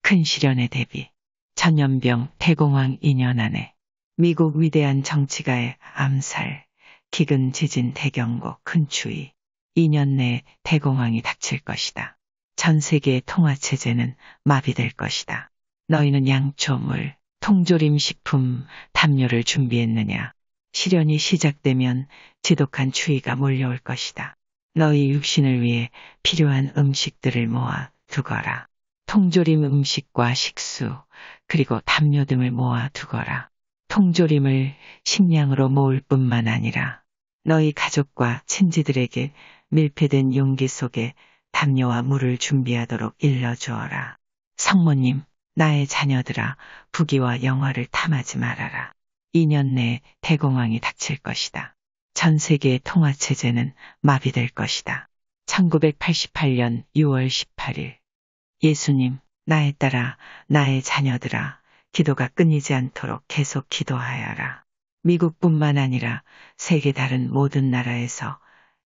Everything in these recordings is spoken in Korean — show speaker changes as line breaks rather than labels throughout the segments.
큰 시련의 대비. 전염병, 대공황 2년 안에. 미국 위대한 정치가의 암살, 기근 지진 대경고 큰 추위. 2년 내에 대공황이 닥칠 것이다. 전 세계의 통화체제는 마비될 것이다. 너희는 양초, 물, 통조림 식품, 담요를 준비했느냐? 시련이 시작되면 지독한 추위가 몰려올 것이다. 너희 육신을 위해 필요한 음식들을 모아 두거라. 통조림 음식과 식수, 그리고 담요 등을 모아 두거라. 통조림을 식량으로 모을 뿐만 아니라 너희 가족과 친지들에게 밀폐된 용기 속에 담요와 물을 준비하도록 일러주어라. 성모님, 나의 자녀들아, 부귀와 영화를 탐하지 말아라. 2년 내에 대공황이 닥칠 것이다. 전 세계의 통화체제는 마비될 것이다. 1988년 6월 18일. 예수님, 나의 딸아, 나의 자녀들아, 기도가 끊이지 않도록 계속 기도하여라. 미국뿐만 아니라 세계 다른 모든 나라에서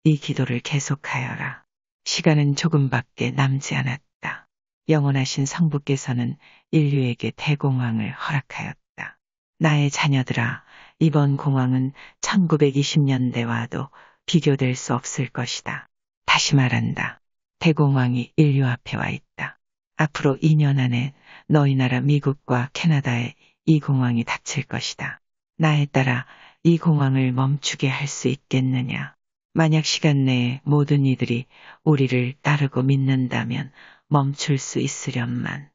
이 기도를 계속하여라. 시간은 조금밖에 남지 않았다. 영원하신 성부께서는 인류에게 대공황을 허락하였다. 나의 자녀들아, 이번 공황은 1920년대와도 비교될 수 없을 것이다. 다시 말한다. 대공황이 인류 앞에 와 있다. 앞으로 2년 안에 너희 나라 미국과 캐나다에 이 공황이 닥칠 것이다. 나의 딸아, 이 공황을 멈추게 할 수 있겠느냐? 만약 시간 내에 모든 이들이 우리를 따르고 믿는다면 멈출 수 있으련만.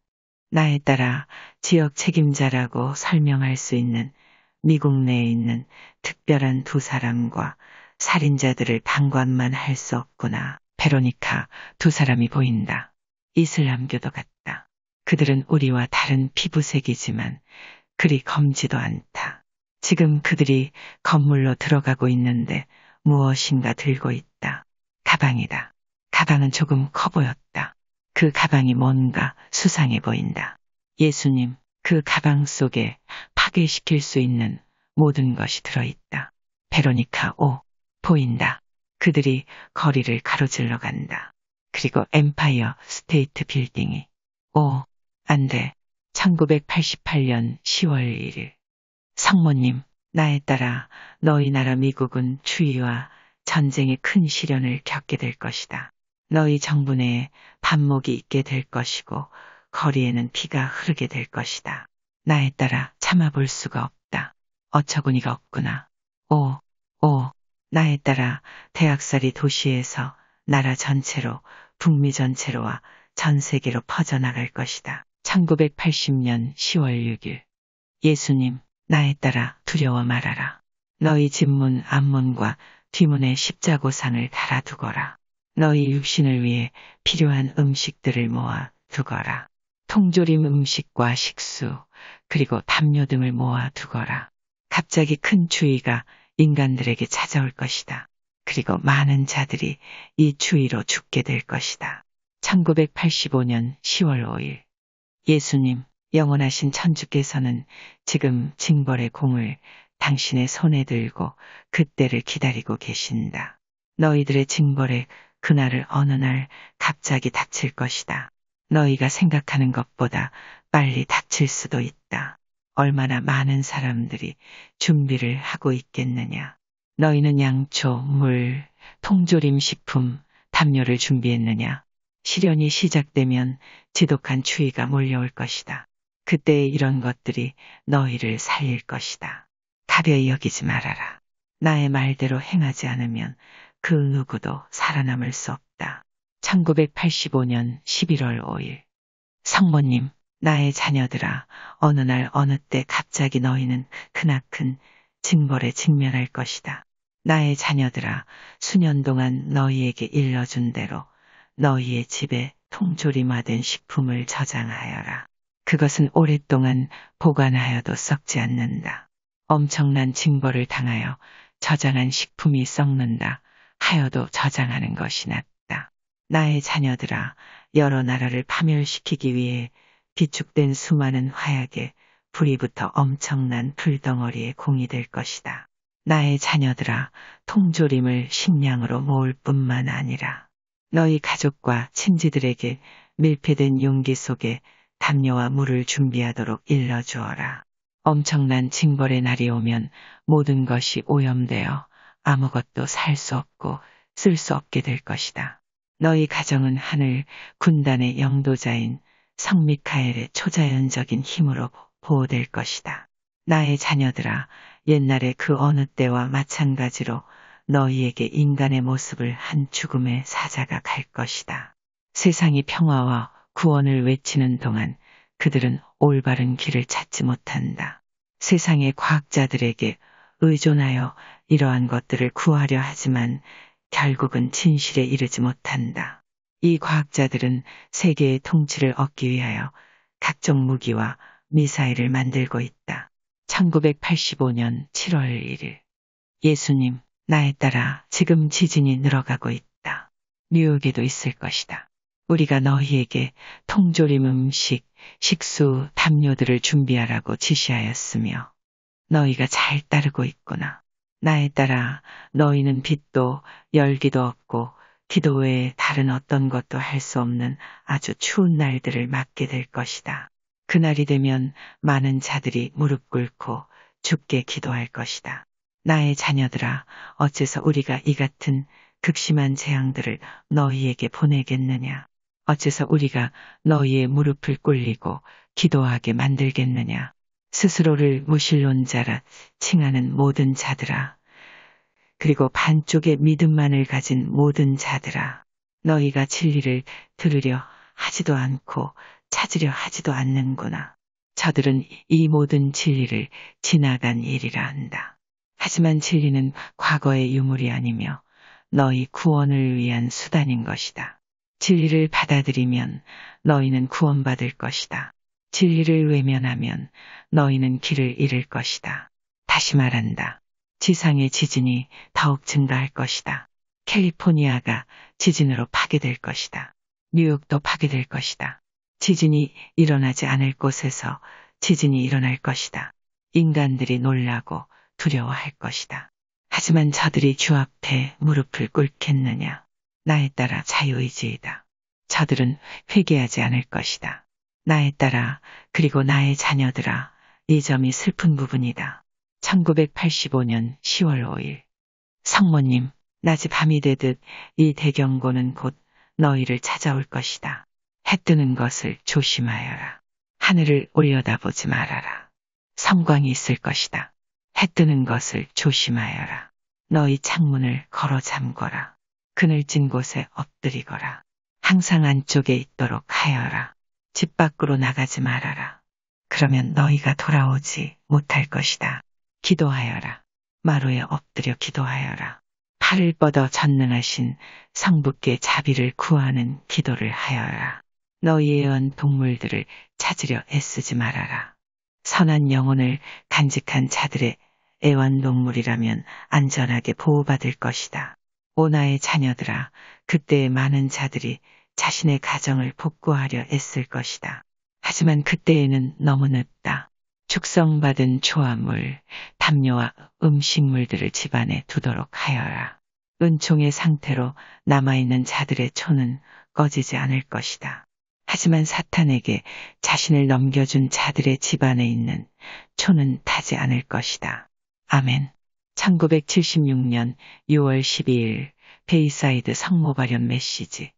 나의 딸아, 지역 책임자라고 설명할 수 있는 미국 내에 있는 특별한 두 사람과 살인자들을 방관만 할 수 없구나. 베로니카, 두 사람이 보인다. 이슬람교도 같다. 그들은 우리와 다른 피부색이지만 그리 검지도 않다. 지금 그들이 건물로 들어가고 있는데 무엇인가 들고 있다. 가방이다. 가방은 조금 커 보였다. 그 가방이 뭔가 수상해 보인다. 예수님, 그 가방 속에 파괴시킬 수 있는 모든 것이 들어있다. 베로니카, 오, 보인다. 그들이 거리를 가로질러 간다. 그리고 엠파이어 스테이트 빌딩이. 오, 안 돼. 1988년 10월 1일. 성모님, 나의 딸아, 너희 나라 미국은 추위와 전쟁의 큰 시련을 겪게 될 것이다. 너희 정부 내에 반목이 있게 될 것이고 거리에는 피가 흐르게 될 것이다. 나의 딸아, 참아볼 수가 없다. 어처구니가 없구나. 오, 나의 딸아, 대학살이 도시에서 나라 전체로, 북미 전체로와 전 세계로 퍼져나갈 것이다. 1980년 10월 6일. 예수님, 나의 딸아, 두려워 말아라. 너희 집문 앞문과 뒤문에 십자고상을 달아두거라. 너희 육신을 위해 필요한 음식들을 모아 두거라. 통조림 음식과 식수, 그리고 담요 등을 모아 두거라. 갑자기 큰 추위가 인간들에게 찾아올 것이다. 그리고 많은 자들이 이 추위로 죽게 될 것이다. 1985년 10월 5일. 예수님, 영원하신 천주께서는 지금 징벌의 공을 당신의 손에 들고 그때를 기다리고 계신다. 너희들의 징벌의 그날을 어느 날 갑자기 닥칠 것이다. 너희가 생각하는 것보다 빨리 닥칠 수도 있다. 얼마나 많은 사람들이 준비를 하고 있겠느냐. 너희는 양초, 물, 통조림 식품, 담요를 준비했느냐. 시련이 시작되면 지독한 추위가 몰려올 것이다. 그때 이런 것들이 너희를 살릴 것이다. 가벼이 여기지 말아라. 나의 말대로 행하지 않으면 그 누구도 살아남을 수 없다. 1985년 11월 5일. 성모님, 나의 자녀들아, 어느 날 어느 때 갑자기 너희는 크나큰 징벌에 직면할 것이다. 나의 자녀들아, 수년 동안 너희에게 일러준 대로 너희의 집에 통조림화된 식품을 저장하여라. 그것은 오랫동안 보관하여도 썩지 않는다. 엄청난 징벌을 당하여 저장한 식품이 썩는다 하여도 저장하는 것이 낫다. 나의 자녀들아, 여러 나라를 파멸시키기 위해 비축된 수많은 화약에 불이 붙어 엄청난 불덩어리에 공이 될 것이다. 나의 자녀들아, 통조림을 식량으로 모을 뿐만 아니라 너희 가족과 친지들에게 밀폐된 용기 속에 담요와 물을 준비하도록 일러주어라. 엄청난 징벌의 날이 오면 모든 것이 오염되어 아무것도 살 수 없고 쓸 수 없게 될 것이다. 너희 가정은 하늘 군단의 영도자인 성 미카엘의 초자연적인 힘으로 보호될 것이다. 나의 자녀들아, 옛날의 그 어느 때와 마찬가지로 너희에게 인간의 모습을 한 죽음의 사자가 갈 것이다. 세상이 평화와 구원을 외치는 동안 그들은 올바른 길을 찾지 못한다. 세상의 과학자들에게 의존하여 이러한 것들을 구하려 하지만 결국은 진실에 이르지 못한다. 이 과학자들은 세계의 통치를 얻기 위하여 각종 무기와 미사일을 만들고 있다. 1985년 7월 1일. 예수님, 나에 따라 지금 지진이 늘어가고 있다. 뉴욕에도 있을 것이다. 우리가 너희에게 통조림 음식, 식수, 담요들을 준비하라고 지시하였으며 너희가 잘 따르고 있구나. 나에 따라 너희는 빛도 열기도 없고 기도 외에 다른 어떤 것도 할 수 없는 아주 추운 날들을 맞게 될 것이다. 그날이 되면 많은 자들이 무릎 꿇고 주께 기도할 것이다. 나의 자녀들아, 어째서 우리가 이 같은 극심한 재앙들을 너희에게 보내겠느냐? 어째서 우리가 너희의 무릎을 꿇리고 기도하게 만들겠느냐? 스스로를 무신론자라 칭하는 모든 자들아, 그리고 반쪽의 믿음만을 가진 모든 자들아, 너희가 진리를 들으려 하지도 않고 찾으려 하지도 않는구나. 저들은 이 모든 진리를 지나간 일이라 한다. 하지만 진리는 과거의 유물이 아니며 너희 구원을 위한 수단인 것이다. 진리를 받아들이면 너희는 구원받을 것이다. 진리를 외면하면 너희는 길을 잃을 것이다. 다시 말한다. 지상의 지진이 더욱 증가할 것이다. 캘리포니아가 지진으로 파괴될 것이다. 뉴욕도 파괴될 것이다. 지진이 일어나지 않을 곳에서 지진이 일어날 것이다. 인간들이 놀라고 두려워할 것이다. 하지만 저들이 주 앞에 무릎을 꿇겠느냐? 나에 따라 자유의지이다. 저들은 회개하지 않을 것이다. 나에 따라, 그리고 나의 자녀들아, 이 점이 슬픈 부분이다. 1985년 10월 5일. 성모님, 낮이 밤이 되듯 이 대경고는 곧 너희를 찾아올 것이다. 해 뜨는 것을 조심하여라. 하늘을 올려다보지 말아라. 성광이 있을 것이다. 해 뜨는 것을 조심하여라. 너희 창문을 걸어 잠거라. 그늘진 곳에 엎드리거라. 항상 안쪽에 있도록 하여라. 집 밖으로 나가지 말아라. 그러면 너희가 돌아오지 못할 것이다. 기도하여라. 마루에 엎드려 기도하여라. 팔을 뻗어 전능하신 성부께 자비를 구하는 기도를 하여라. 너희의 애완 동물들을 찾으려 애쓰지 말아라. 선한 영혼을 간직한 자들의 애완동물이라면 안전하게 보호받을 것이다. 오 나의 자녀들아, 그때의 많은 자들이 자신의 가정을 복구하려 애쓸 것이다. 하지만 그때에는 너무 늦다. 축성받은 초화물, 담요와 음식물들을 집안에 두도록 하여라. 은총의 상태로 남아있는 자들의 초는 꺼지지 않을 것이다. 하지만 사탄에게 자신을 넘겨준 자들의 집안에 있는 초는 타지 않을 것이다. 아멘. 1976년 6월 12일 베이사이드 성모발현 메시지.